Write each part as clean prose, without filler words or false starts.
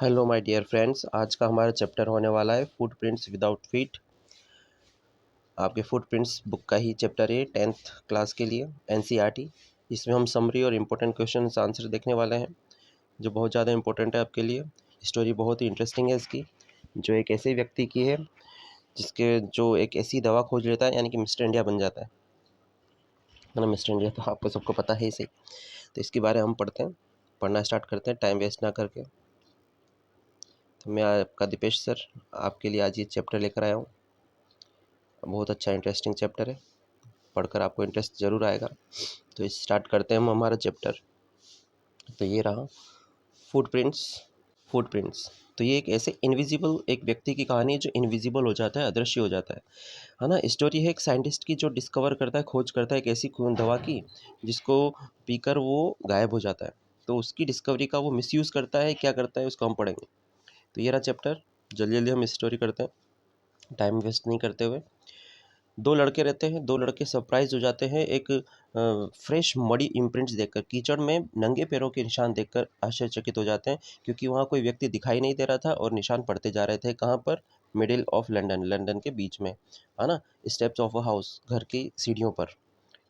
Hello my dear friends, आज का हमारा चैप्टर होने वाला है फुटप्रिंट्स विदाउट फीट। आपके फुटप्रिंट्स बुक का ही चैप्टर है 10th क्लास के लिए एनसीईआरटी। इसमें हम समरी और इम्पोर्टेंट क्वेश्चन आंसर देखने वाले हैं जो बहुत ज़्यादा इम्पोर्टेंट है आपके लिए। स्टोरी बहुत ही इंटरेस्टिंग है इसकी, जो एक ऐसे व्यक्ति की है जिसके जो एक ऐसी दवा खोज लेता है, यानी कि मिस्टर इंडिया बन जाता है ना। मिस्टर इंडिया तो आपको सबको पता है ही सही। तो इसके बारे में हम पढ़ना स्टार्ट करते हैं टाइम वेस्ट ना करके। तो मैं आपका दीपेश सर आपके लिए आज ये चैप्टर लेकर आया हूँ। बहुत अच्छा इंटरेस्टिंग चैप्टर है, पढ़कर आपको इंटरेस्ट ज़रूर आएगा। तो स्टार्ट करते हैं हम हमारा चैप्टर। तो ये रहा फुटप्रिंट्स। फुटप्रिंट्स तो ये एक ऐसे इनविजिबल एक व्यक्ति की कहानी है जो इनविजिबल हो जाता है, अदृश्य हो जाता है ना। स्टोरी है एक साइंटिस्ट की जो डिस्कवर करता है, खोज करता है एक ऐसी दवा की जिसको पीकर वो गायब हो जाता है। तो उसकी डिस्कवरी का वो मिसयूज़ करता है, क्या करता है उसको हम पढ़ेंगे। तो ये रहा चैप्टर। जल्दी जल्दी हम स्टोरी करते हैं टाइम वेस्ट नहीं करते हुए। दो लड़के रहते हैं, दो लड़के सरप्राइज हो जाते हैं एक फ्रेश मडी इम्प्रिंट्स देखकर। कीचड़ में नंगे पैरों के निशान देखकर आश्चर्यचकित हो जाते हैं, क्योंकि वहाँ कोई व्यक्ति दिखाई नहीं दे रहा था और निशान पड़ते जा रहे थे। कहाँ पर? मिडिल ऑफ लंदन, लंदन के बीच में, है ना। स्टेप्स ऑफ अ हाउस, घर की सीढ़ियों पर।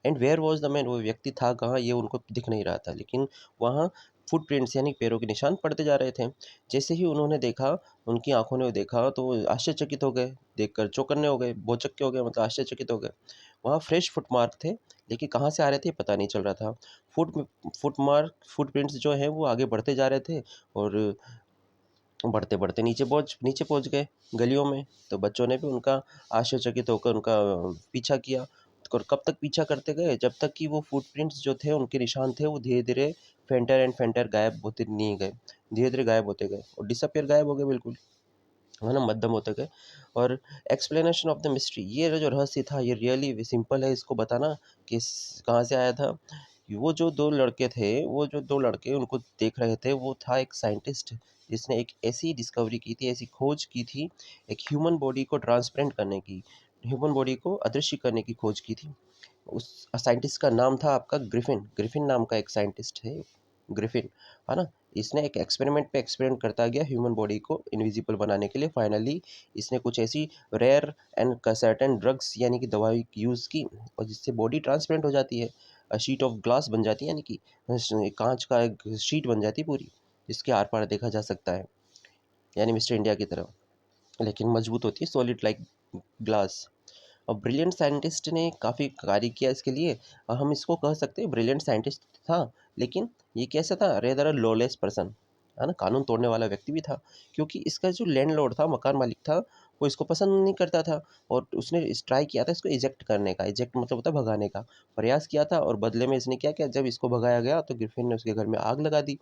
And where was the man, वो व्यक्ति था कहाँ ये उनको दिख नहीं रहा था, लेकिन वहाँ फुटप्रिंट्स यानी पैरों के निशान पड़ते जा रहे थे। जैसे ही उन्होंने देखा, उनकी आंखों ने देखा, तो वो आश्चर्यचकित हो गए, देखकर चौकन्ने हो गए, भौचक्के हो गए, मतलब आश्चर्यचकित हो गए। वहाँ फ्रेश फुटमार्क थे, लेकिन कहाँ से आ रहे थे पता नहीं चल रहा था। फुटमार्क फुटप्रिंट्स जो है वो आगे बढ़ते जा रहे थे, और बढ़ते बढ़ते नीचे पहुँच गए गलियों में। तो बच्चों ने भी उनका आश्चर्यचकित होकर उनका पीछा किया। और कब तक पीछा करते गए? जब तक कि वो फुटप्रिंट्स जो थे, उनके निशान थे, वो धीरे धीरे फेंटर एंड फेंटर गायब होते नहीं गए, धीरे धीरे गायब होते गए और डिसअपियर गायब हो गए बिल्कुल, है ना, मध्यम होते गए। और एक्सप्लेनेशन ऑफ द मिस्ट्री, ये जो रहस्य था ये रियली सिंपल है इसको बताना कि कहाँ से आया था। वो जो दो लड़के थे, वो जो दो लड़के उनको देख रहे थे, वो था एक साइंटिस्ट जिसने एक ऐसी डिस्कवरी की थी, ऐसी खोज की थी, एक ह्यूमन बॉडी को ट्रांसपेरेंट करने की, ह्यूमन बॉडी को अदृश्य करने की खोज की थी। उस साइंटिस्ट का नाम था आपका ग्रिफिन। ग्रिफिन नाम का एक साइंटिस्ट है, ग्रिफिन, है ना। इसने एक एक्सपेरिमेंट पे एक्सपेरिमेंट करता गया ह्यूमन बॉडी को इनविजिबल बनाने के लिए। फाइनली इसने कुछ ऐसी रेयर एंड सर्टेन ड्रग्स यानी कि दवाई यूज़ की, और जिससे बॉडी ट्रांसपेरेंट हो जाती है, शीट ऑफ ग्लास बन जाती है, यानी कि कांच का एक शीट बन जाती है पूरी, जिसके आर पार देखा जा सकता है, यानी मिस्टर इंडिया की तरह, लेकिन मजबूत होती है, सॉलिड लाइक ग्लास। और ब्रिलियंट साइंटिस्ट ने काफ़ी कार्य किया इसके लिए, और हम इसको कह सकते हैं ब्रिलियंट साइंटिस्ट था, लेकिन ये कैसा था? रेदर लॉलेस पर्सन, है ना, कानून तोड़ने वाला व्यक्ति भी था। क्योंकि इसका जो लैंडलॉर्ड था, मकान मालिक था, वो इसको पसंद नहीं करता था, और उसने ट्राई किया था इसको इजेक्ट करने का। इजेक्ट मतलब होता है भगाने का, प्रयास किया था। और बदले में इसने क्या किया, जब इसको भगाया गया तो ग्रिफिन ने उसके घर में आग लगा दी,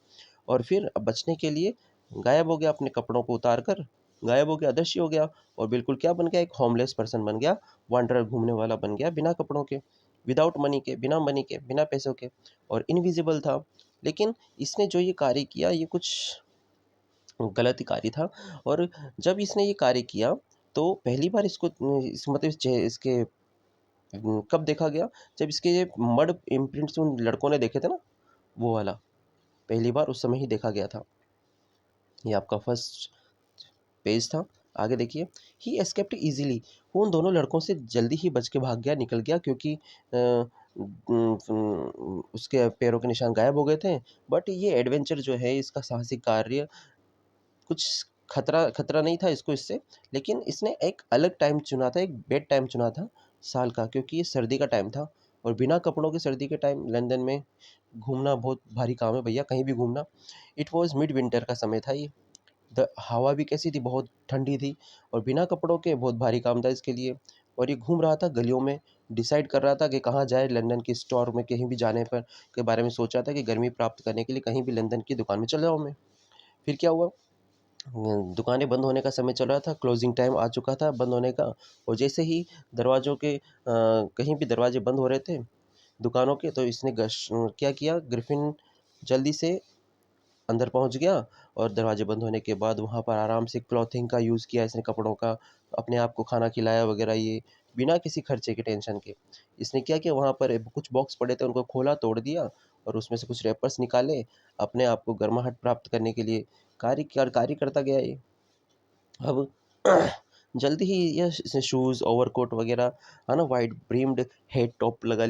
और फिर बचने के लिए गायब हो गया, अपने कपड़ों को उतार कर गायब हो गया, अदृश्य हो गया। और बिल्कुल क्या बन गया? एक होमलेस पर्सन बन गया, वांडरर, घूमने वाला बन गया, बिना कपड़ों के, विदाउट मनी के, बिना मनी के, बिना पैसों के, और इनविजिबल था। लेकिन इसने जो ये कार्य किया, ये कुछ गलत ही कार्य था। और जब इसने ये कार्य किया, तो पहली बार इसको मतलब इसके कब देखा गया? जब इसके ये मड इम्प्रिंट्स उन लड़कों ने देखे थे ना, वो वाला, पहली बार उस समय ही देखा गया था। ये आपका फर्स्ट पेज था। आगे देखिए, ही एस्केप्ड इजीली, वो उन दोनों लड़कों से जल्दी ही बच के भाग गया, निकल गया, क्योंकि उसके पैरों के निशान गायब हो गए थे। बट ये एडवेंचर जो है, इसका साहसिक कार्य, कुछ खतरा खतरा नहीं था इसको इससे, लेकिन इसने एक अलग टाइम चुना था, एक बेड टाइम चुना था साल का, क्योंकि ये सर्दी का टाइम था, और बिना कपड़ों के सर्दी के टाइम लंदन में घूमना बहुत भारी काम है भैया, कहीं भी घूमना। इट वॉज मिड विंटर का समय था ये। हवा भी कैसी थी? बहुत ठंडी थी, और बिना कपड़ों के बहुत भारी काम था इसके लिए। और ये घूम रहा था गलियों में, डिसाइड कर रहा था कि कहाँ जाए। लंदन की स्टोर में कहीं भी जाने पर के बारे में सोचा था कि गर्मी प्राप्त करने के लिए कहीं भी लंदन की दुकान में चल जाऊँ मैं। फिर क्या हुआ? दुकानें बंद होने का समय चल रहा था, क्लोजिंग टाइम आ चुका था बंद होने का। और जैसे ही दरवाज़ों के कहीं भी दरवाजे बंद हो रहे थे दुकानों के, तो इसने क्या किया, ग्रिफिन जल्दी से अंदर पहुंच गया, और दरवाजे बंद होने के बाद वहाँ पर आराम से क्लॉथिंग का यूज़ किया इसने, कपड़ों का, अपने आप को खाना खिलाया वगैरह, ये बिना किसी खर्चे के, टेंशन के। इसने क्या किया, वहाँ पर कुछ बॉक्स पड़े थे, उनको खोला, तोड़ दिया, और उसमें से कुछ रैपर्स निकाले, अपने आप को गर्माहट प्राप्त करने के लिए कार्य करता गया ये। अब जल्दी ही यह इसने शूज़, ओवरकोट वगैरह, है ना, वाइड ब्रीम्ड हेड टोपी लगा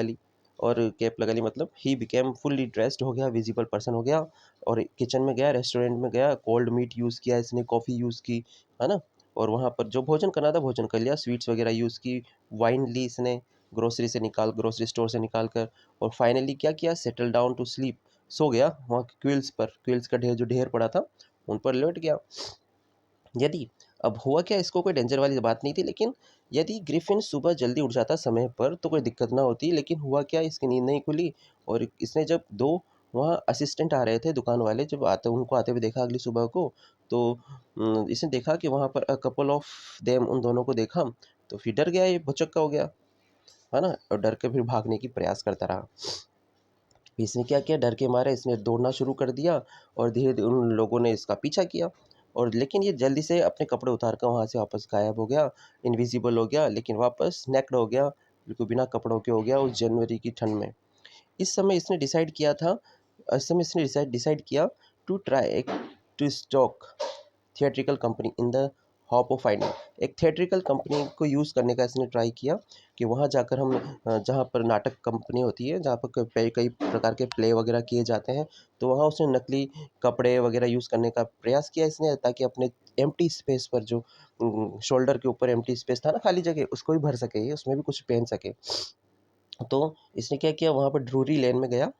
ली और कैप लगा ली, मतलब ही बिकेम फुल्ली ड्रेस्ड हो गया, विजिबल पर्सन हो गया। और किचन में गया, रेस्टोरेंट में गया, कोल्ड मीट यूज़ किया इसने, कॉफ़ी यूज़ की, है ना, और वहाँ पर जो भोजन करना था भोजन कर लिया, स्वीट्स वगैरह यूज़ की, वाइन ली इसने ग्रोसरी स्टोर से निकाल कर। और फाइनली क्या किया, सेटल डाउन टू स्लीप, सो गया वहाँ क्विल्स का ढेर पड़ा था उन पर लेट गया। यदि अब हुआ क्या, इसको कोई डेंजर वाली बात नहीं थी, लेकिन यदि ग्रिफिन सुबह जल्दी उठ जाता समय पर तो कोई दिक्कत ना होती, लेकिन हुआ क्या, इसकी नींद नहीं खुली। और इसने जब दो वहाँ असिस्टेंट आ रहे थे दुकान वाले, जब आते उनको आते हुए देखा अगली सुबह को, तो इसने देखा कि वहाँ पर कपल ऑफ देम, उन दोनों को देखा, तो फिर डर गया, ये भुचक्का हो गया, है ना, और डर के फिर भागने की प्रयास करता रहा। इसने क्या किया, डर के मारे इसने दौड़ना शुरू कर दिया और धीरे धीरे उन लोगों ने इसका पीछा किया। और लेकिन ये जल्दी से अपने कपड़े उतार कर वहाँ से वापस गायब हो गया, इनविजिबल हो गया, लेकिन वापस नेक्ड हो गया, बिल्कुल बिना कपड़ों के हो गया उस जनवरी की ठंड में। इस समय इसने डिसाइड किया था इस समय इसने डिसाइड किया to try to stock theatrical company in the hop of finding. एक थिएट्रिकल कंपनी को यूज़ करने का इसने ट्राई किया कि वहाँ जाकर हम जहाँ पर नाटक कंपनी होती है, जहाँ पर कई प्रकार के प्ले वगैरह किए जाते हैं, तो वहाँ उसने नकली कपड़े वगैरह यूज़ करने का प्रयास किया इसने, ताकि अपने एम्प्टी स्पेस पर जो शोल्डर के ऊपर एम्प्टी स्पेस था ना, खाली जगह, उसको भी भर सके ये, उसमें भी कुछ पहन सके। तो इसने क्या किया, वहाँ पर ड्रूरी लेन में गया,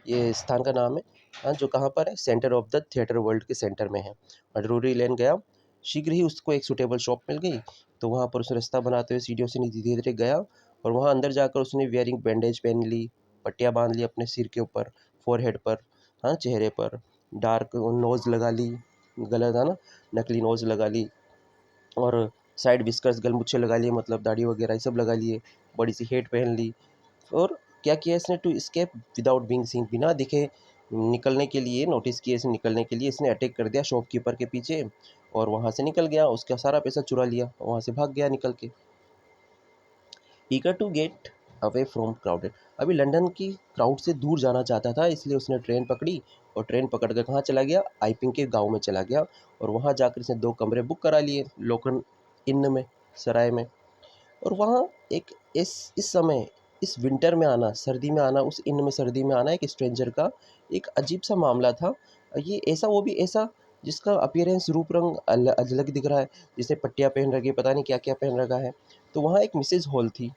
ये स्थान का नाम है, हाँ, जो कहाँ पर है, centre of the theatre world के सेंटर में है। ड्रूरी लेन गया, शीघ्र ही उसको एक सूटेबल शॉप मिल गई, तो वहाँ पर उसने रास्ता बनाते हुए सीढ़ियों से नीचे धीरे धीरे गया, और वहाँ अंदर जाकर उसने वेयरिंग बैंडेज पहन ली, पट्टियाँ बांध ली अपने सिर के ऊपर, फोरहेड पर, हाँ, चेहरे पर, डार्क नोज़ लगा ली, गलत है ना, नकली नोज़ लगा ली, और साइड विस्कर्स गलमुच्छे लगा लिए, मतलब दाढ़ी वगैरह ये सब लगा लिए, बड़ी सी हेट पहन ली। और क्या किया इसने, to escape without being seen, बिना दिखे निकलने के लिए, नोटिस किए इसे निकलने के लिए, इसने अटैक कर दिया शॉपकीपर के पीछे, और वहाँ से निकल गया, उसका सारा पैसा चुरा लिया, वहाँ से भाग गया निकल के। Eager to get away from crowded, अभी लंदन की क्राउड से दूर जाना चाहता था, इसलिए उसने ट्रेन पकड़ी, और ट्रेन पकड़ कर कहाँ चला गया, आइपिंग के गांव में चला गया, और वहाँ जाकर इसने 2 कमरे बुक करा लिए लोकन इन में, सराय में। और वहाँ एक इस समय, इस विंटर में आना, सर्दी में आना, उस इन में सर्दी में आना एक स्ट्रेंजर का एक अजीब सा मामला था। ये ऐसा, वो भी ऐसा जिसका अपीयरेंस, रूप रंग अलग दिख रहा है, जिसने पट्टियाँ पहन रखी है, पता नहीं क्या क्या पहन रखा है। तो वहाँ एक मिसेज हॉल थी,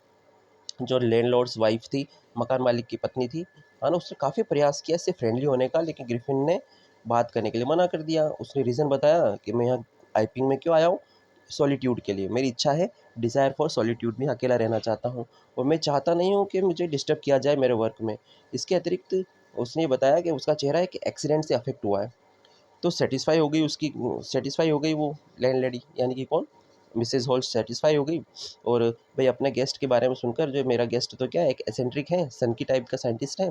जो लैंडलॉर्ड्स वाइफ थी, मकान मालिक की पत्नी थी, है ना। उसने काफ़ी प्रयास किया इससे फ्रेंडली होने का, लेकिन ग्रिफिन ने बात करने के लिए मना कर दिया। उसने रीज़न बताया कि मैं यहाँ आइपिंग में क्यों आया हूँ, सॉलिट्यूड के लिए, मेरी इच्छा है, डिज़ायर फॉर सॉलिट्यूड, में अकेला रहना चाहता हूँ, और मैं चाहता नहीं हूँ कि मुझे डिस्टर्ब किया जाए मेरे वर्क में। इसके अतिरिक्त उसने ये बताया कि उसका चेहरा एक एक्सीडेंट से अफेक्ट हुआ है। तो सेटिस्फाई हो गई वो लैंडलेडी, यानी कि कौन, मिसेज़ हॉल सेटिस्फाई हो गई। और भाई अपने गेस्ट के बारे में सुनकर, जो मेरा गेस्ट तो क्या है, एक एसेंट्रिक है, सन की टाइप का साइंटिस्ट है,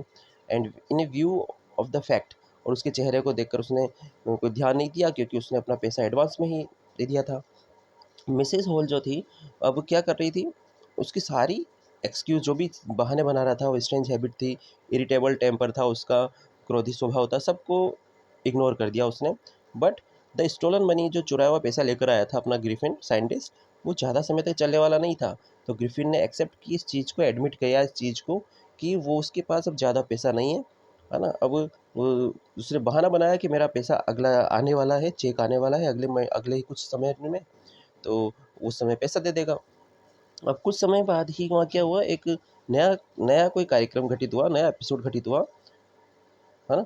and in A view of the fact, और उसके चेहरे को देखकर उसने कोई ध्यान नहीं दिया, क्योंकि उसने अपना पैसा एडवांस में ही दे दिया था। मिसेज़ हॉल जो थी, अब क्या कर रही थी, उसकी सारी एक्सक्यूज़, जो भी बहाने बना रहा था, वो स्ट्रेंज हैबिट थी, इरिटेबल टेम्पर था उसका, क्रोधी स्वभाव था, सबको इग्नोर कर दिया उसने। बट द स्टोलन मनी, जो चुराया हुआ पैसा लेकर आया था अपना ग्रिफिन साइंटिस्ट, वो ज़्यादा समय तक चलने वाला नहीं था। तो ग्रिफिन ने एक्सेप्ट की इस चीज़ को, एडमिट किया इस चीज़ को, कि वो उसके पास अब ज़्यादा पैसा नहीं है ना। अब वो उसने बहाना बनाया कि मेरा पैसा अगला आने वाला है, चेक आने वाला है अगले ही कुछ समय में, तो उस समय पैसा दे देगा। अब कुछ समय बाद ही वहाँ क्या हुआ, एक नया नया कोई कार्यक्रम घटित हुआ, नया एपिसोड घटित हुआ, है ना।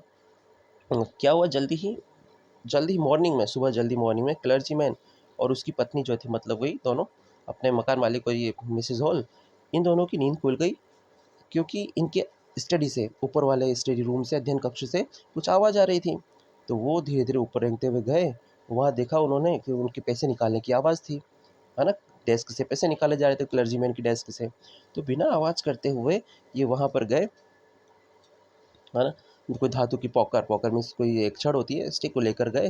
क्या हुआ, जल्दी मॉर्निंग में, सुबह जल्दी मॉर्निंग में, क्लर्जीमैन और उसकी पत्नी जो थी, मतलब वही दोनों, अपने मकान मालिक और ये मिसेज़ हॉल, इन दोनों की नींद खुल गई, क्योंकि इनके स्टडी से, ऊपर वाले स्टडी रूम से, अध्ययन कक्ष से कुछ आवाज़ आ रही थी। तो वो धीरे धीरे ऊपर रेंगते हुए गए, वहाँ देखा उन्होंने कि उनके पैसे निकालने की आवाज़ थी, है ना। डेस्क से पैसे निकाले जा रहे थे, क्लर्जीमैन की डेस्क से। तो बिना आवाज़ करते हुए ये वहाँ पर गए, है ना। कोई धातु की पॉकर मीन्स कोई एक छड़ होती है, स्टिक को लेकर गए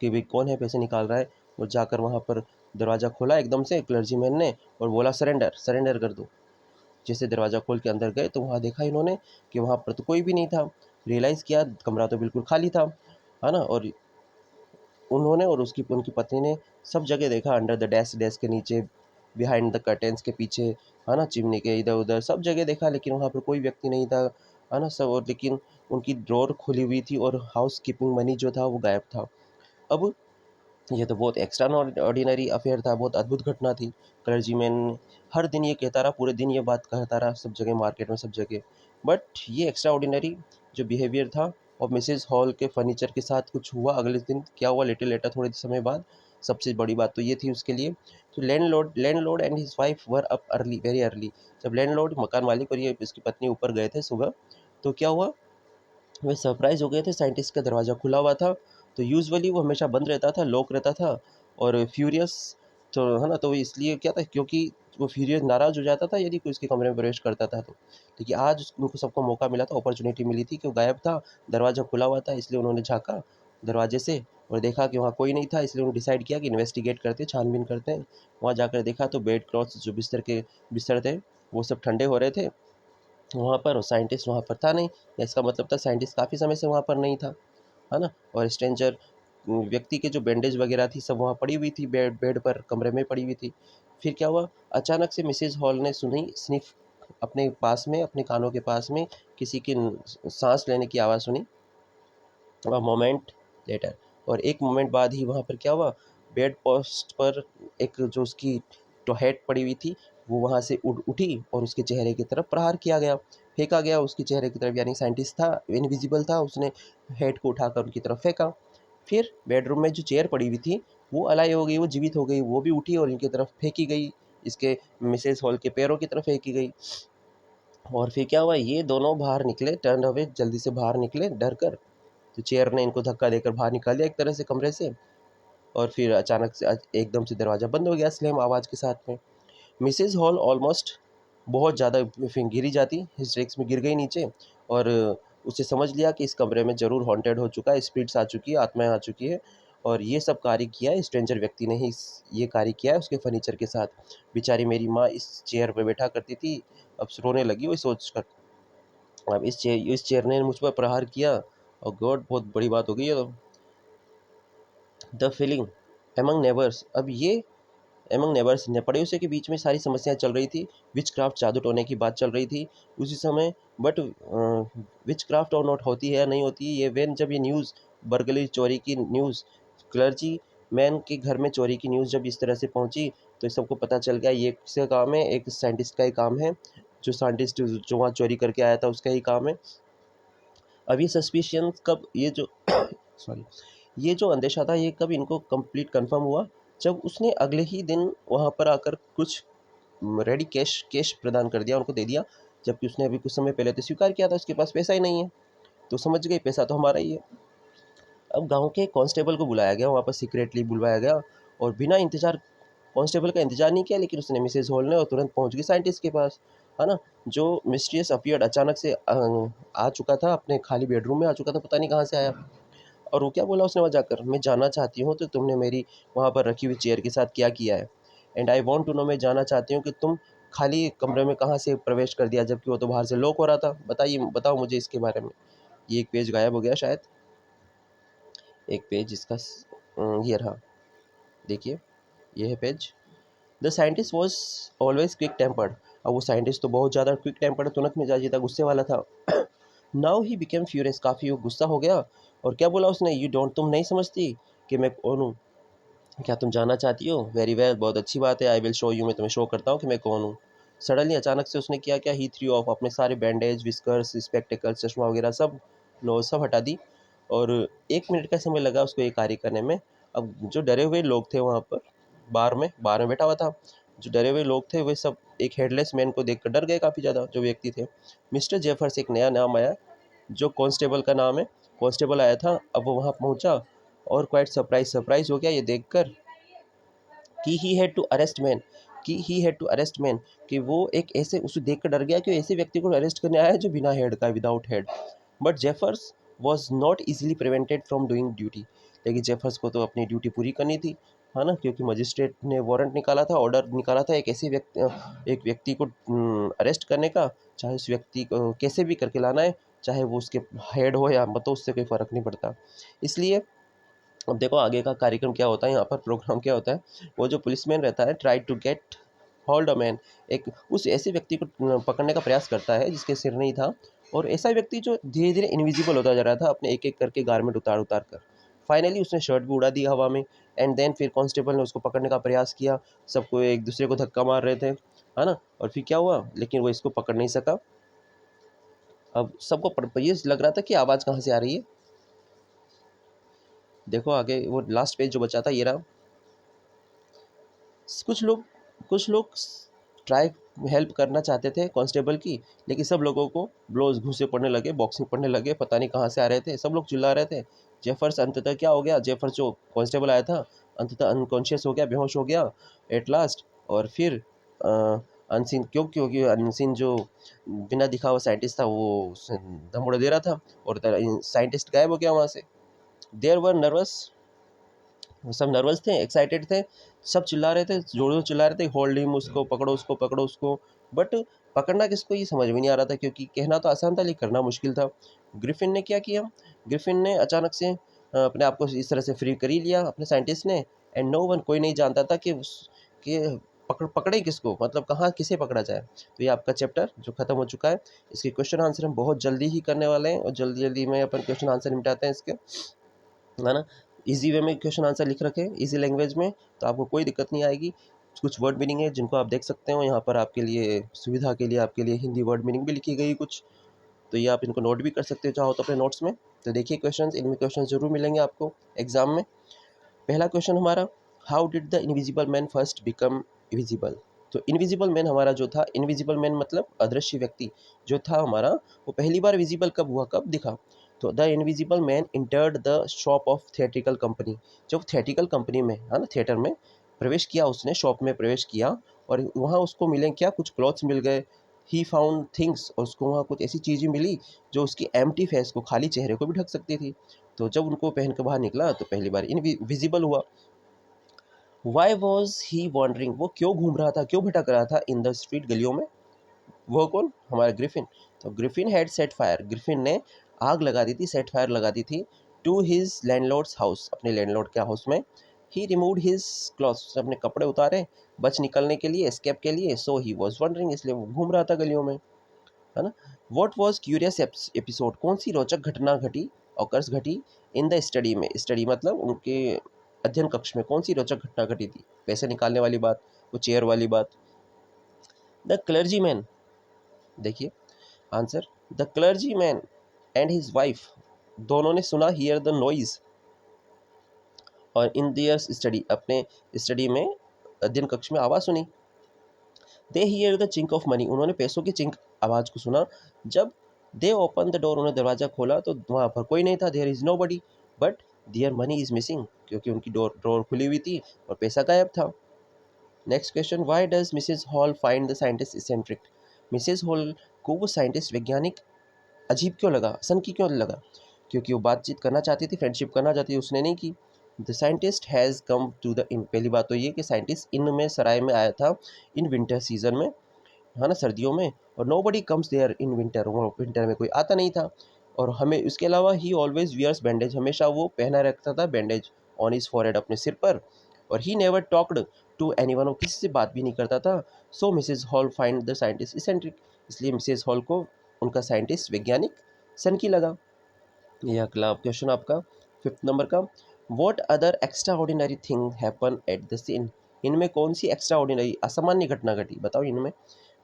कि भाई कौन है पैसे निकाल रहा है। और जाकर वहाँ पर दरवाज़ा खोला एकदम से क्लर्जीमैन ने, और बोला सरेंडर सरेंडर कर दो। जैसे दरवाज़ा खोल के अंदर गए, तो वहाँ देखा इन्होंने कि वहाँ पर तो कोई भी नहीं था। रियलाइज़ किया कमरा तो बिल्कुल खाली था। है ना। और उन्होंने और उसकी उनकी पत्नी ने सब जगह देखा, अंडर द डेस्क, डेस्क के नीचे, बिहाइंड द कर्टेन्स के पीछे, है ना, चिमनी के इधर उधर सब जगह देखा, लेकिन वहाँ पर कोई व्यक्ति नहीं था, है ना सब। और लेकिन उनकी ड्रॉर खुली हुई थी और हाउस कीपिंग मनी जो था वो गायब था। अब ये तो बहुत एक्स्ट्रा ऑर्डिनरी अफेयर था, बहुत अद्भुत घटना थी। क्लर्जीमैन हर दिन ये कहता रहा, पूरे दिन ये बात कहता रहा सब जगह, मार्केट में सब जगह। बट ये एक्स्ट्रा ऑर्डिनरी जो बिहेवियर था, और मिसेस हॉल के फर्नीचर के साथ कुछ हुआ अगले दिन, क्या हुआ लिटिल लेटर, थोड़े समय बाद। सबसे बड़ी बात तो ये थी उसके लिए। तो landlord and his wife were up early, very early. जब लैंडलॉर्ड मकान मालिक और ये इसकी पत्नी ऊपर गए थे सुबह, तो क्या हुआ, वे सरप्राइज़ हो गए थे, साइंटिस्ट का दरवाज़ा खुला हुआ था। तो यूजुअली वो हमेशा बंद रहता था, लॉक रहता था। और फ्यूरियस, तो है ना, तो वो इसलिए क्या था, क्योंकि वो फ्यूरियस नाराज़ हो जाता था यदि कोई उसके कमरे में प्रवेश करता था तो। देखिए आज उनको सबको मौका मिला था, अपॉर्चुनिटी मिली थी कि वो गायब था, दरवाज़ा खुला हुआ था, इसलिए उन्होंने झाँका दरवाजे से और देखा कि वहाँ कोई नहीं था, इसलिए उन्होंने डिसाइड किया कि इन्वेस्टिगेट करते हैं, छानबीन करते हैं। वहाँ जाकर देखा तो बेड क्लॉथ्स, जो बिस्तर थे, वो सब ठंडे हो रहे थे वहाँ पर, और साइंटिस्ट वहाँ पर था नहीं। इसका मतलब था साइंटिस्ट काफ़ी समय से वहाँ पर नहीं था, है ना। और स्ट्रेंजर व्यक्ति के जो बैंडेज वगैरह थी सब वहाँ पड़ी हुई थी, बेड बेड पर कमरे में पड़ी हुई थी। फिर क्या हुआ, अचानक से मिसेज हॉल ने सुनी स्निफ, अपने पास में, अपने कानों के पास में किसी की सांस लेने की आवाज़ सुनी। अ मोमेंट लेटर, और एक मोमेंट बाद ही वहाँ पर क्या हुआ, बेड पोस्ट पर एक जो उसकी हेड पड़ी हुई थी, वो वहाँ से उठी और उसके चेहरे की तरफ प्रहार किया गया, फेंका गया उसकी चेहरे की तरफ। यानी साइंटिस्ट था, इनविजिबल था, उसने हेड को उठाकर उनकी तरफ फेंका। फिर बेडरूम में जो चेयर पड़ी हुई थी वो अलाइव हो गई, वो जीवित हो गई, वो भी उठी और इनकी तरफ फेंकी गई, इसके मिसेस हॉल के पैरों की तरफ फेंकी गई। और फिर क्या हुआ, ये दोनों बाहर निकले, टर्न अवे, जल्दी से बाहर निकले डर कर। तो चेयर ने इनको धक्का देकर बाहर निकाल दिया एक तरह से कमरे से। और फिर अचानक से एकदम से दरवाज़ा बंद हो गया स्लैम आवाज़ के साथ में। मिसेज़ हॉल ऑलमोस्ट बहुत ज़्यादा फिर गिर ही जाती, हिस्ट्रिक्स में गिर गई नीचे। और उसे समझ लिया कि इस कमरे में ज़रूर हॉन्टेड हो चुका है, स्पिरिट्स आ चुकी है, आत्माएँ आ चुकी है। और ये सब कार्य किया है स्ट्रेंजर व्यक्ति ने ही, ये कार्य किया है उसके फर्नीचर के साथ। बेचारी मेरी माँ इस चेयर पे बैठा करती थी, अब रोने लगी वो सोच कर। अब इस चेयर ने मुझ पर प्रहार किया, और गॉड बहुत बड़ी बात हो गई है। तो द फीलिंग एमंग नेबर्स, अब ये एमंग नेबर्स ने पड़ोसियों के बीच में सारी समस्याएं चल रही थी, विच क्राफ्ट, जादू टोने की बात चल रही थी उसी समय। बट विच क्राफ्ट और नॉट होती है या नहीं होती है, ये वेन जब ये न्यूज़, बर्गलरी, चोरी की न्यूज़, क्लर्जी मैन के घर में चोरी की न्यूज़ जब इस तरह से पहुंची, तो इस सबको पता चल गया ये किसका काम है, एक साइंटिस्ट का ही काम है, जो साइंटिस्ट जो वहाँ चोरी करके आया था उसका ही काम है। अब ये सस्पिशन कब, ये जो सॉरी, ये जो अंदेशा था ये कब इनको कंप्लीट कंफर्म हुआ, जब उसने अगले ही दिन वहाँ पर आकर कुछ रेडी कैश कैश प्रदान कर दिया, उनको दे दिया। जबकि उसने अभी कुछ समय पहले तो स्वीकार किया था उसके पास पैसा ही नहीं है। तो समझ गए पैसा तो हमारा ही है। अब गांव के कांस्टेबल को बुलाया गया, वहाँ पर सीक्रेटली बुलवाया गया, और बिना इंतजार, कांस्टेबल का इंतजार नहीं किया, लेकिन उसने मिसेज हॉल ने, और तुरंत पहुँच गई साइंटिस्ट के पास, है ना। जो मिस्टीरियस अपीयर्ड, अचानक से आ चुका था, अपने खाली बेडरूम में आ चुका था, पता नहीं कहाँ से आया। और वो क्या बोला उसने वहाँ जाकर, मैं जानना चाहती हूँ तो तुमने मेरी वहाँ पर रखी हुई चेयर के साथ क्या किया है। And I want to know, मैं जानना चाहती हूँ कि तुम खाली कमरे में कहाँ से प्रवेश कर दिया, जबकि वो तो बाहर से लॉक हो रहा था। बताइए, बताओ मुझे इसके बारे में। ये एक पेज गायब हो गया शायद, एक पेज इसका ये रहा, देखिए ये है page. The scientist was always quick tempered, अब वो साइंटिस्ट तो बहुत ज़्यादा क्विक टेम्पर्ड, तुरंत मिजाजी था, गुस्से वाला था। नाउ ही बिकेम फ्यूरियस, काफ़ी वो गुस्सा हो गया। और क्या बोला उसने, यू डोंट, तुम नहीं समझती कि मैं कौन हूँ, क्या तुम जानना चाहती हो, वेरी वेल, बहुत अच्छी बात है, आई विल शो यू, मैं तुम्हें शो करता हूँ कि मैं कौन हूँ। सडनली अचानक से उसने किया क्या, ही थ्री ऑफ, अपने सारे बैंडेज, विस्कर्स, स्पेक्टिकल्स, चश्मा वगैरह सब, नो सब हटा दी। और 1 मिनट का समय लगा उसको ये कार्य करने में। अब जो डरे हुए लोग थे वहाँ पर, बार में बैठा हुआ था, जो डरे हुए लोग थे वे सब एक हेडलेस मैन को देखकर डर गए काफ़ी ज़्यादा, जो व्यक्ति थे। मिस्टर जेफर्स, एक नया नाम आया, जो कांस्टेबल का नाम है, कांस्टेबल आया था। अब वो वहाँ पहुँचा, और क्वाइट सरप्राइज हो गया ये देखकर कि he had to arrest man, कि वो एक ऐसे, उसे देखकर डर गया कि ऐसे व्यक्ति को अरेस्ट करने आया है जो बिना हेड का, without head. But Jeffers was not easily prevented from doing duty, लेकिन जेफर्स को तो अपनी ड्यूटी पूरी करनी थी, है ना, क्योंकि मजिस्ट्रेट ने वारंट निकाला था, ऑर्डर निकाला था एक ऐसे व्यक्ति, एक व्यक्ति को अरेस्ट करने का, चाहे उस व्यक्ति को कैसे भी करके लाना है। चाहे वो उसके हेड हो या मत हो, उससे कोई फ़र्क नहीं पड़ता। इसलिए अब देखो आगे का कार्यक्रम क्या होता है, यहाँ पर प्रोग्राम क्या होता है। वो जो पुलिसमैन रहता है try to get hold a man, एक उस ऐसे व्यक्ति को पकड़ने का प्रयास करता है जिसके सिर नहीं था, और ऐसा व्यक्ति जो धीरे धीरे इनविजिबल होता जा रहा था अपने एक एक करके गारमेंट उतार उतार कर। फाइनली उसने शर्ट भी उड़ा दी हवा में, एंड देन फिर कांस्टेबल ने उसको पकड़ने का प्रयास किया, सबको एक दूसरे को धक्का मार रहे थे, है ना। और फिर क्या हुआ, लेकिन वो इसको पकड़ नहीं सका। अब सबको ये लग रहा था कि आवाज़ कहाँ से आ रही है। देखो आगे वो लास्ट पेज जो बचा था ये रहा। कुछ लोग ट्राई हेल्प करना चाहते थे कांस्टेबल की, लेकिन सब लोगों को ब्लोज घूंसे पड़ने लगे, बॉक्सिंग पड़ने लगे, पता नहीं कहाँ से आ रहे थे, सब लोग चिल्ला रहे थे। जेफर्स अंततः क्या हो गया, जेफर्स जो कांस्टेबल आया था अंततः अनकॉन्शियस हो गया, बेहोश हो गया एट लास्ट। और फिर अनसीन क्योंकि अनसीन जो बिना दिखा हुआ साइंटिस्ट था वो दम उड़ा दे रहा था, और साइंटिस्ट गायब हो गया वहाँ से। देयर वर नर्वस, सब नर्वस थे, एक्साइटेड थे, सब चिल्ला रहे थे, जोरों से चिल्ला रहे थे, होल्ड हिम, उसको पकड़ो, उसको पकड़ो, उसको। बट पकड़ना किसको ये समझ में नहीं आ रहा था, क्योंकि कहना तो आसान था लेकिन करना मुश्किल था। ग्रिफिन ने क्या किया, ग्रिफिन ने अचानक से अपने आप को इस तरह से फ्री कर ही लिया अपने साइंटिस्ट ने। एंड नो वन, कोई नहीं जानता था कि पकड़े किसको, मतलब कहाँ किसे पकड़ा जाए। तो ये आपका चैप्टर जो खत्म हो चुका है। इसके क्वेश्चन आंसर हम बहुत जल्दी ही करने वाले हैं, और जल्दी जल्दी में अपन क्वेश्चन आंसर निपटाते हैं इसके, है ना। इजी वे में क्वेश्चन आंसर लिख रखे हैं, इजी लैंग्वेज में, तो आपको कोई दिक्कत नहीं आएगी। कुछ वर्ड मीनिंग है जिनको आप देख सकते हो यहाँ पर, आपके लिए सुविधा के लिए आपके लिए हिंदी वर्ड मीनिंग भी लिखी गई कुछ, तो ये आप इनको नोट भी कर सकते हो चाहो तो अपने नोट्स में। तो देखिए क्वेश्चंस, इनमें क्वेश्चन जरूर मिलेंगे आपको एग्जाम में। पहला क्वेश्चन हमारा, how did the invisible man first become visible. तो इनविजिबल मैन हमारा जो था, इनविजिबल मैन मतलब अदृश्य व्यक्ति जो था हमारा, वो पहली बार विजिबल कब हुआ, कब दिखा। तो the invisible man entered the shop of theatrical company, जब थिएट्रिकल कंपनी में, है ना, थिएटर में प्रवेश किया उसने, शॉप में प्रवेश किया, और वहाँ उसको मिले क्या, कुछ क्लॉथ्स मिल गए। ही फाउंड थिंग्स, और उसको वहाँ कुछ ऐसी चीज़ें मिली जो उसकी एम्प्टी फेस को, खाली चेहरे को भी ढक सकती थी। तो जब उनको पहन के बाहर निकला तो पहली बार इनविजिबल हुआ। वाई वॉज ही वॉन्डरिंग, वो क्यों घूम रहा था, क्यों भटक रहा था इन द स्ट्रीट, गलियों में। वो कौन, हमारा ग्रिफिन। तो Griffin had set fire, Griffin ने आग लगा दी थी, सेट फायर लगा दी थी, टू हिज लैंडलॉर्ड्स हाउस, अपने लैंडलॉर्ड के हाउस में। ही रिमूव्ड हिज क्लॉथ्स, अपने कपड़े उतारे बच निकलने के लिए, एस्केप के लिए। सो ही वॉज वॉन्डरिंग, इसलिए वो घूम रहा था गलियों में, है ना। वॉट वॉज क्यूरियस एपिसोड, कौन सी रोचक घटना घटी, ऑकर्स घटी, इन द स्टडी में, स्टडी मतलब उनके अध्ययन कक्ष में कौन सी रोचक घटना घटी थी, पैसे निकालने वाली बात, वो चेयर वाली बात। द क्लर्जी मैन, देखिए answer, the clergy man and his wife, दोनों ने सुना हियर द नॉइज, और इन दियर स्टडी, अपने स्टडी में अध्ययन कक्ष में आवाज़ सुनी। They hear the chink of money, उन्होंने पैसों की चिंक आवाज़ को सुना। जब दे ओपन द डोर, उन्होंने दरवाज़ा खोला तो वहाँ पर कोई नहीं था, there is nobody, but there money is missing, क्योंकि उनकी डोर खुली हुई थी और पैसा गायब था। Next question, why does Mrs Hall find the scientist eccentric, Mrs Hall को वो साइंटिस्ट वैज्ञानिक अजीब क्यों लगा, सनकी क्यों लगा, क्योंकि वो बातचीत करना चाहती थी, फ्रेंडशिप करना चाहती थी, उसने नहीं की। The scientist has come to the inn, पहली बात तो ये कि साइंटिस्ट इन में, सराय में आया था इन विंटर सीजन में, है ना, सर्दियों में, और nobody comes there in winter, वो विंटर में कोई आता नहीं था। और हमें उसके अलावा ही ऑलवेज वियर्स बैंडेज, हमेशा वो पहना रखता था बैंडेज ऑन हिज फॉरहेड, अपने सिर पर। और he never talked to anyone, वो किसी से बात भी नहीं करता था। So Mrs Hall find the scientist eccentric, इसलिए मिसेज हॉल को उनका साइंटिस्ट वैज्ञानिक सनकी लगा। ये अगला क्वेश्चन आपका 5th नंबर का, what other extraordinary thing happen at the scene, इनमें कौन सी एक्स्ट्रा ऑर्डिनरी असामान्य घटना घटी, बताओ इनमें।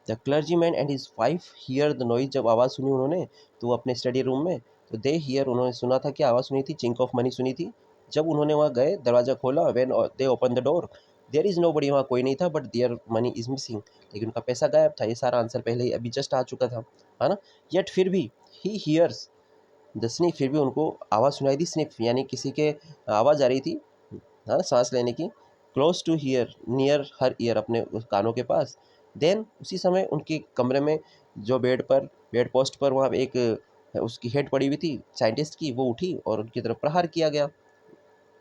The clergy man and his wife here the noise, जब आवाज़ सुनी उन्होंने तो वो अपने स्टडी रूम में, तो दे हियर, उन्होंने सुना था कि आवाज़ सुनी थी, चिंक ऑफ मनी सुनी थी। जब उन्होंने वहाँ गए, दरवाज़ा खोला, when they open the door, there is nobody, वहाँ कोई नहीं था, but their money is missing, लेकिन उनका पैसा गायब था। ये सारा आंसर पहले ही अभी जस्ट आ चुका था, है ना। येट फिर भी, ही हियर्स द स्निफ, फिर भी उनको आवाज़ सुनाई दी, स्निफ यानी किसी के आवाज़ आ रही थी, हाँ, सांस लेने की। Close to here, near her ear, अपने उस कानों के पास। देन उसी समय उनके कमरे में, जो बेड पर, बेड पोस्ट पर वहाँ एक उसकी हेड पड़ी हुई थी साइंटिस्ट की, वो उठी और उनकी तरफ प्रहार किया गया,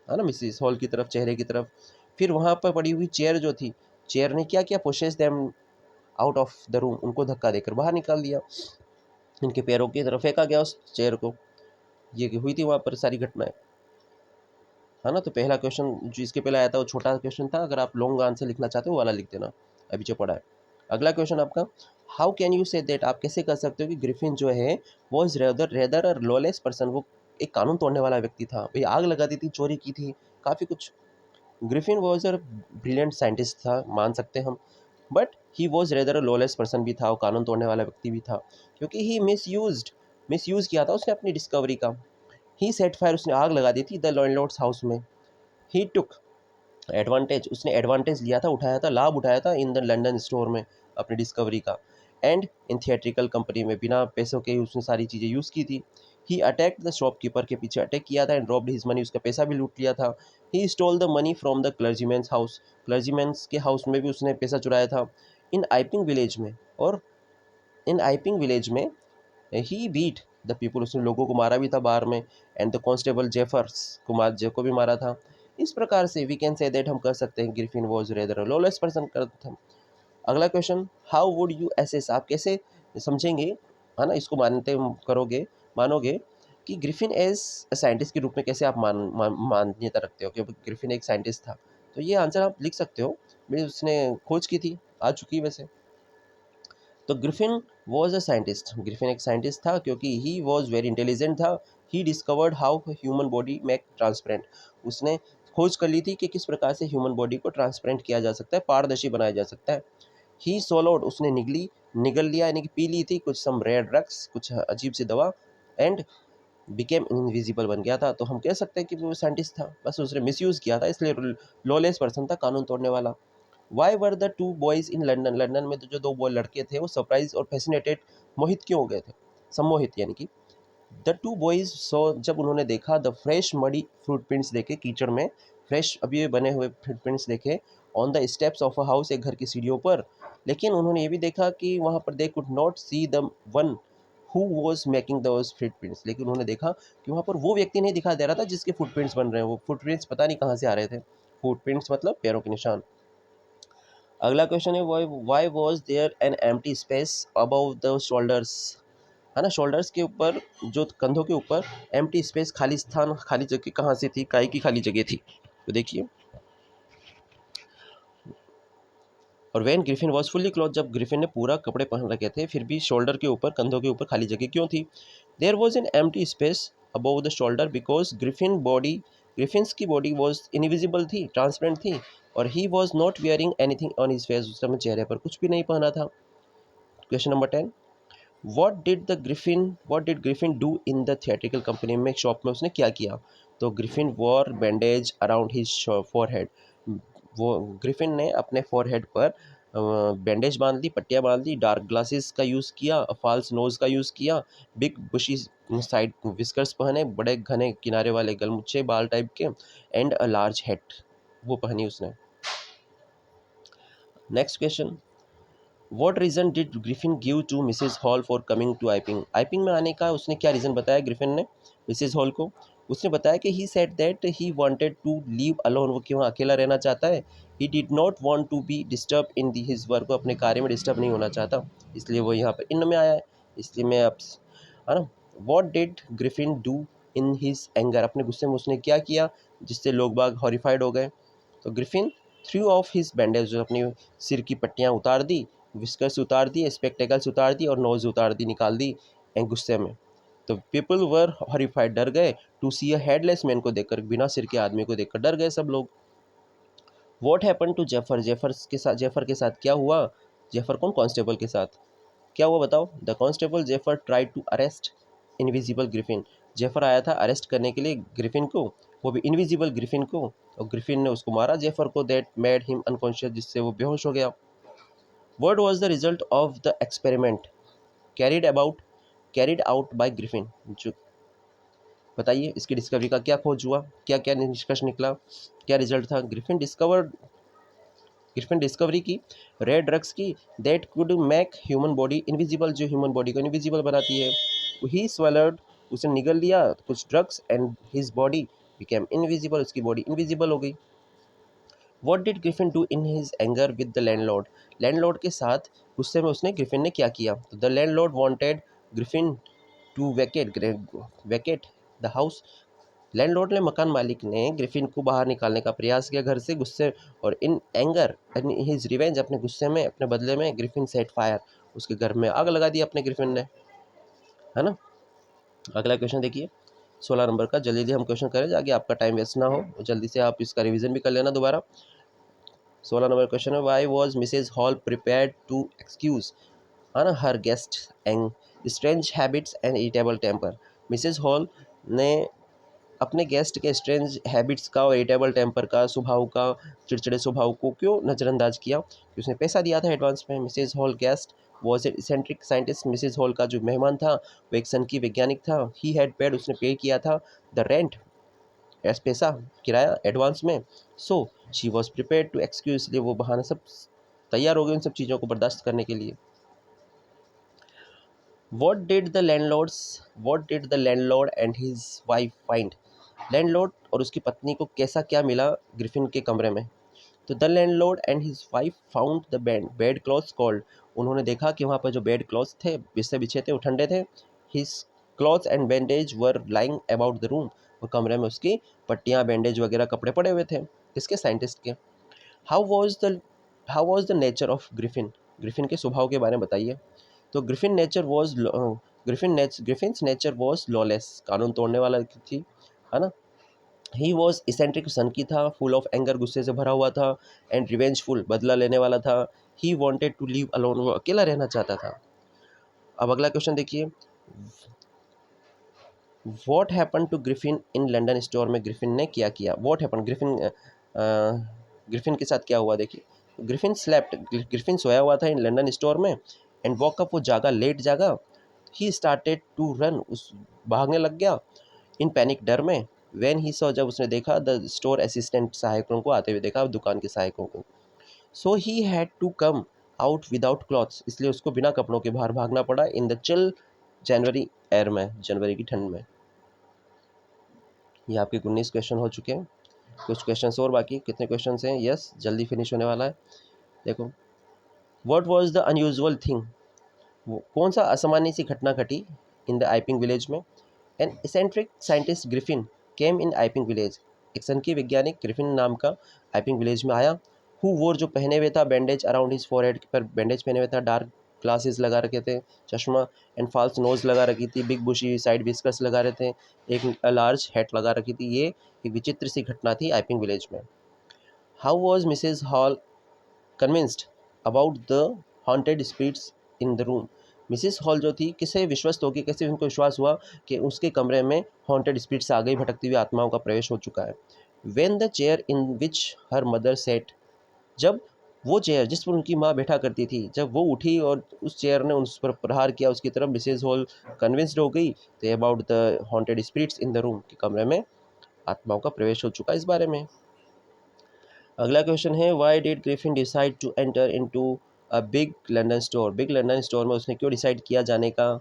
है ना, मिसिस हॉल की तरफ, चेहरे की तरफ। फिर वहाँ पर पड़ी हुई चेयर जो थी, चेयर ने क्या किया, pushes them out of the room, उनको धक्का देकर बाहर निकाल दिया। इनके पैरों की तरफ फेंका गया उस चेयर को। ये हुई थी वहाँ पर सारी घटनाएं, है ना। तो पहला क्वेश्चन जो इसके पहले आया था वो छोटा क्वेश्चन था, अगर आप लॉन्ग आंसर लिखना चाहते हो वो वाला लिख देना अभी जो पढ़ा है। अगला क्वेश्चन आपका, how can you say that, आप कैसे कर सकते हो कि ग्रिफिन जो है वो is rather rather a lawless person, वो एक कानून तोड़ने वाला व्यक्ति था, भाई आग लगा दी थी, चोरी की थी, काफ़ी कुछ। Griffin was a brilliant scientist था, मान सकते हैं हम, but he was rather a lawless person भी था, वो कानून तोड़ने वाला व्यक्ति भी था, क्योंकि ही मिस यूज़ किया था उसने अपनी डिस्कवरी का। ही सेट फायर, उसने आग लगा दी थी द लैंडलॉर्ड्स हाउस में। ही टुक एडवांटेज, उसने एडवांटेज लिया था, उठाया था, लाभ उठाया था इन द लंदन स्टोर में अपनी डिस्कवरी का। एंड इन थिएट्रिकल कंपनी में बिना पैसों के उसने सारी चीज़ें यूज़ की थी। ही अटैक द शॉपकीपर, के पीछे अटैक किया था, एंड रॉब्ड हिज मनी, उसका पैसा भी लूट लिया था। He stole the money from the clergyman's house, clergyman's के हाउस में भी उसने पैसा चुराया था। इन आइपिंग विलेज में, और इन आइपिंग विलेज में ही बीट द पीपल, उसने लोगों को मारा भी था बाहर में। एंड द कॉन्स्टेबल जेफर्स कुमार जे को भी मारा था। इस प्रकार से वी कैन से दैट, हम कर सकते हैं Griffin was rather lawless person कर था। अगला question, how would you assess, आप कैसे समझेंगे, है ना, इसको मानते करोगे, मानोगे कि ग्रिफिन एज साइंटिस्ट के रूप में कैसे आप मान्यता रखते हो कि ग्रिफिन एक साइंटिस्ट था। तो ये आंसर आप लिख सकते हो, भाई उसने खोज की थी, आ चुकी है वैसे। तो Griffin was a scientist, Griffin एक साइंटिस्ट था क्योंकि ही वॉज वेरी इंटेलिजेंट था। ही discovered how human body make transparent, उसने खोज कर ली थी कि किस प्रकार से ह्यूमन बॉडी को ट्रांसपेरेंट किया जा सकता है, पारदर्शी बनाया जा सकता है। ही सोलोड, उसने निगल लिया, यानी कि पी ली थी कुछ सम रेयर ड्रग्स, कुछ अजीब सी दवा। एंड बिकेम इनविजिबल, बन गया था। तो हम कह सकते हैं कि वो साइंटिस्ट था, बस उसने मिसयूज़ किया था, इसलिए लॉलेस पर्सन था, कानून तोड़ने वाला। Why were the two boys in London, London में तो जो दो बॉय लड़के थे वो सरप्राइज और फैसिनेटेड, मोहित क्यों हो गए थे, सम्मोहित यानी कि। द टू बॉयज़ सो, जब उन्होंने देखा द फ्रेश मडी फुटप्रिंट्स देखे, कीचड़ में फ्रेश अभी बने हुए फुटप्रिंट्स देखे, on the steps of a house, एक घर की सीढ़ियों पर। लेकिन उन्होंने ये भी देखा कि वहाँ पर they could not see the one who was making those footprints, लेकिन उन्होंने देखा कि वहाँ पर वो व्यक्ति नहीं दिखाई दे रहा था जिसके फुटप्रिंट्स बन रहे हैं, वो फुटप्रिंट्स पता नहीं कहाँ से आ रहे थे। फुटप्रिंट्स मतलब पैरों के निशान। अगला क्वेश्चन है, why was there an empty space above the shoulders, है ना, शोल्डर्स के ऊपर, जो कंधों के ऊपर एम्प्टी स्पेस, खाली स्थान, खाली जगह कहाँ से थी, काय की खाली जगह थी। तो देखिए, और when Griffin was fully cloth, जब ग्रिफिन ने पूरा कपड़े पहन रखे थे फिर भी शोल्डर के ऊपर, कंधों के ऊपर खाली जगह क्यों थी। There was an empty space above the shoulder because Griffin's की बॉडी वॉज इनविजिबल थी, ट्रांसपेरेंट थी, और he was not wearing anything on his face, उस समय चेहरे पर कुछ भी नहीं पहना था। Question number 10, what did Griffin do in the theatrical company, में शॉप में उसने क्या किया। तो Griffin wore bandage around his forehead, वो ग्रिफिन ने अपने फॉरहेड पर बैंडेज बांध ली, पट्टियाँ बांध ली, डार्क ग्लासेस का यूज़ किया, फॉल्स नोज का यूज़ किया, बिग बुशी साइड विस्कर्स पहने, बड़े घने किनारे वाले गलमुच्छे बाल टाइप के, एंड अ लार्ज हेड, वो पहनी उसने। Next question, what reason did Griffin give to Mrs Hall for coming to Iping, Iping में आने का उसने क्या रीज़न बताया ग्रिफिन ने मिसेज हॉल को। उसने बताया कि he said that he wanted to leave alone, वो क्यों अकेला रहना चाहता है। He did not want to be disturb in the his work, अपने कार्य में डिस्टर्ब नहीं होना चाहता, इसलिए वो यहाँ पर इन में आया है। इसलिए मैं अब, है ना, what did Griffin do in his anger, अपने गुस्से में उसने क्या किया जिससे लोग बाग हॉरिफाइड हो गए। तो Griffin through of his bandage, अपनी सिर की पट्टियाँ उतार दी, विस्कर्स उतार दिए, स्पेक्टेकल्स उतार दी, और नोज उतार दी, निकाल दी गुस्से में। तो पीपल वर हॉरिफाइड, डर गए, to see a headless man, को देखकर, बिना सिर के आदमी को देखकर डर गए सब लोग। वॉट हैपन टू जेफर, जेफर के साथ क्या हुआ, जेफर कौन, कांस्टेबल के साथ क्या हुआ बताओ। The constable Jaffer try to arrest invisible Griffin, Jaffer आया था अरेस्ट करने के लिए ग्रिफिन को, वो भी इनविजिबल ग्रिफिन को, और ग्रिफिन ने उसको मारा जेफर को, दैट मेड हिम अनकॉन्शियस, जिससे वो बेहोश हो गया। What was the result of the experiment carried out by Griffin, जो बताइए इसकी डिस्कवरी का क्या खोज हुआ, क्या क्या निष्कर्ष निकला, क्या रिजल्ट था। ग्रिफिन डिस्कवरी की रेड ड्रग्स की, that could make human body invisible, जो ह्यूमन बॉडी को इनविजिबल बनाती है। ही स्वेलर्ड, उसने निगल लिया कुछ drugs, and his body became invisible, उसकी बॉडी इनविजिबल हो गई। What did Griffin do in his anger with the landlord, landlord के साथ गुस्से में उसने ग्रिफिन ने क्या किया। तो the landlord wanted Griffin to vacate the house. Landlord ने मकान मालिक ने ग्रिफिन को बाहर निकालने का प्रयास किया घर से गुस्से, और in anger in his revenge, अपने गुस्से में, अपने बदले में, ग्रिफिन सेट फायर, उसके घर में आग लगा दी अपने ग्रिफिन ने, है ना। अगला क्वेश्चन देखिए 16 नंबर का, जल्दी हम क्वेश्चन करें ताकि आपका टाइम वेस्ट ना हो, जल्दी से आप इसका रिवीजन भी कर लेना दोबारा। 16 नंबर क्वेश्चन है, why was Mrs Hall prepared to excuse है ना her guest and strange habits and irritable temper. Mrs Hall ने अपने गेस्ट के स्ट्रेंज हैबिट्स का और इरिटेबल टेम्पर का, स्वभाव का, चिड़चिड़े स्वभाव को क्यों नज़रअंदाज किया, कि उसने पैसा दिया था एडवांस में। Mrs Hall guest was a eccentric scientist. Mrs Hall का जो मेहमान था वो एक सन की वैज्ञानिक था। ही हैड पेड, उसने पे किया था द रेंट एस पैसा, किराया एडवांस में। So she was prepare to excuse, इसलिए वो बहाना सब तैयार हो गए उन सब चीज़ों को बर्दाश्त करने के लिए। What did the landlord and his wife find? Landlord और उसकी पत्नी को कैसा क्या मिला ग्रिफिन के कमरे में? तो the landlord and his wife found the bed clothes cold. उन्होंने देखा कि वहाँ पर जो बेड क्लॉथ्स थे, बिस्तर बिछे थे, वो ठंडे थे। His clothes and bandage were lying about the room. वो कमरे में उसकी पट्टियाँ, बैंडेज वगैरह कपड़े पड़े हुए थे, इसके साइंटिस्ट के। How was the how was the nature of Griffin? Griffin के स्वभाव के बारे में बताइए। तो ग्रिफिन्स नेचर वॉज लॉलेस, कानून तोड़ने वाला थी, है ना। ही वॉज इसेंट्रिक, सन की था, फुल ऑफ एंगर, गुस्से से भरा हुआ था, एंड रिवेंजफुल, बदला लेने वाला था। He wanted to live alone, वो अकेला रहना चाहता था। अब अगला क्वेश्चन देखिए, what happen to Griffin in London store में ग्रिफिन ने क्या किया? वॉट हैपन, ग्रिफिन के साथ क्या हुआ देखिए। ग्रिफिन स्लेप्ट, ग्रिफिन सोया हुआ था इन लंडन स्टोर में, एंड वॉकअप, वो जागा, लेट जागा। ही स्टार्टेड टू रन, उस भागने लग गया, इन पैनिक, डर में। व्हेन ही सॉ, जब उसने देखा, द स्टोर असिस्टेंट, सहायकों को आते हुए देखा, दुकान के सहायकों को। So he had to come out without clothes, इसलिए उसको बिना कपड़ों के बाहर भागना पड़ा, in the chill January air में, जनवरी की ठंड में। ये आपके 19 क्वेश्चन हो चुके हैं, कुछ क्वेश्चन और बाकी। कितने क्वेश्चन हैं? यस, जल्दी फिनिश होने वाला है। देखो, what was the unusual thing, वो कौन सा असामान्य सी घटना घटी इन द आइपिंग विलेज में? एन इसेंट्रिक साइंटिस्ट ग्रिफिन केम इन आइपिंग विलेज, एक सन की वैज्ञानिक ग्रिफिन नाम का आइपिंग विलेज में आया। हु वोर, जो पहने हुए था, बैंडेज अराउंड हिज फॉरहेड, पर बैंडेज पहने हुए था, डार्क ग्लासेस लगा रखे थे, चश्मा, एंड फॉल्स नोज लगा रखी थी, बिग बुशी साइड विस्कर्स लगा रहे थे, एक लार्ज हैट लगा रखी थी। ये एक विचित्र सी घटना थी आइपिंग विलेज में। How was Mrs Hall convinced about the haunted spirits in the room? Mrs Hall जो थी, किसे विश्वस्त होगी, कैसे उनको विश्वास हुआ कि उसके कमरे में हॉन्टेड स्पिरिट्स आ गई, भटकती हुई आत्माओं का प्रवेश हो चुका है। When the chair in which her mother said, जब वो चेयर जिस पर उनकी माँ बैठा करती थी, जब वो उठी और उस चेयर ने उस पर प्रहार किया उसकी तरफ, मिसेज हॉल कन्विंस्ड हो गई तो about the haunted spirits in the room, के कमरे में आत्माओं का प्रवेश हो चुका है, इस बारे में। अगला क्वेश्चन है, why did Griffin decide to enter into a big London store? Big London store में उसने क्यों डिसाइड किया जाने का,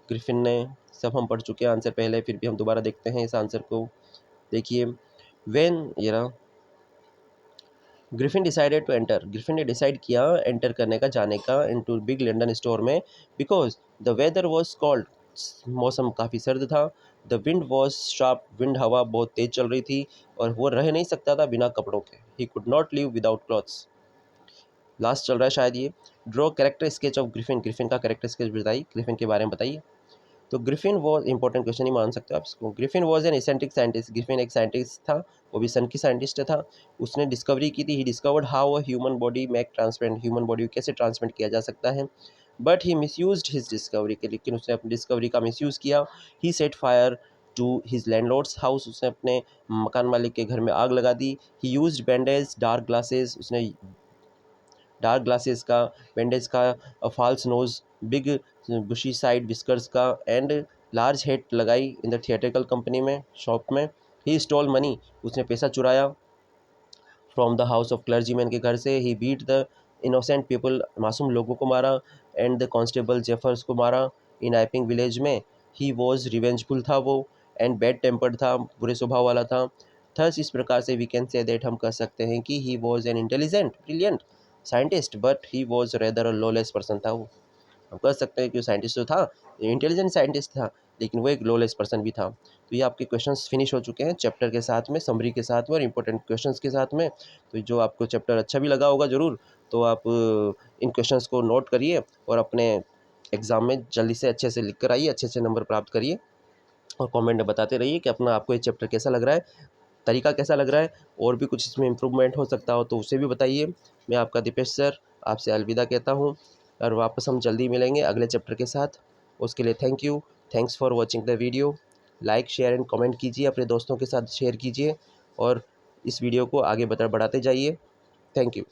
ग्रिफिन ने? सब हम पढ़ चुके हैं आंसर पहले, फिर भी हम दोबारा देखते हैं इस आंसर को। देखिए, व्हेन ये रहा, Griffin decided to enter, Griffin ने डिसाइड किया एंटर करने का, जाने का, इनटू बिग लंदन स्टोर में, because the weather was cold, मौसम काफ़ी सर्द था। The wind was sharp, wind, हवा बहुत तेज चल रही थी, और वो रह नहीं सकता था बिना कपड़ों के। He could not live without clothes. Last चल रहा है शायद ये। Draw character sketch of Griffin, Griffin का कैरेक्टर स्केच बताइए, ग्रिफिन के बारे में बताइए। तो ग्रिफिन वॉज, इंपॉर्टेंट क्वेश्चन ही मान सकते हो आप इसको। Griffin was an eccentric scientist, Griffin एक साइंटिस्ट था, वो भी सन की साइंटिस्ट था। उसने डिस्कवरी की थी, he discovered how a human body make transplant, human body को कैसे ट्रांसप्लांट किया जा सकता है। But he misused his discovery के, लेकिन उसने अपनी डिस्कवरी का मिसयूज़ किया। He set fire to his landlord's house, उसने अपने मकान मालिक के घर में आग लगा दी। He used bandage, dark glasses, उसने डार्क ग्लासेस का, बैंडेज का, false nose, big bushy side whiskers का, एंड लार्ज हेड लगाई इन द थिएट्रिकल कंपनी में, शॉप में। ही स्टॉल मनी, उसने पैसा चुराया from the house of clergyman, के घर से। ही बीट द इनोसेंट पीपल, मासूम लोगों को मारा, एंड द कांस्टेबल जेफर्स को मारा इन आइपिंग विलेज में। ही वॉज रिवेंजफुल था वो, एंड बैड टेम्पर्ड था, बुरे स्वभाव वाला था। थर्स, इस प्रकार से वी कैन से दैट, हम कह सकते हैं कि he was an intelligent, brilliant scientist, but he was rather a lawless person था वो। हम कह सकते हैं कि साइंटिस्ट जो था, इंटेलिजेंट साइंटिस्ट था, लेकिन वो एक लॉलेस पर्सन भी था। तो ये आपके क्वेश्चंस फिनिश हो चुके हैं चैप्टर के साथ में, समरी के साथ में और इंपॉर्टेंट क्वेश्चंस के साथ में। तो जो आपको चैप्टर अच्छा भी लगा होगा ज़रूर, तो आप इन क्वेश्चंस को नोट करिए और अपने एग्ज़ाम में जल्दी से अच्छे से लिख कर आइए, अच्छे नंबर प्राप्त करिए और कमेंट में बताते रहिए कि अपना आपको ये चैप्टर कैसा लग रहा है, तरीका कैसा लग रहा है, और भी कुछ इसमें इम्प्रूवमेंट हो सकता हो तो उसे भी बताइए। मैं आपका दीपेश सर आपसे अलविदा कहता हूँ और वापस हम जल्दी मिलेंगे अगले चैप्टर के साथ। उसके लिए thank you, thanks for watching the video. Like share and comment कीजिए, अपने दोस्तों के साथ शेयर कीजिए और इस वीडियो को आगे बढ़ाते जाइए। Thank you.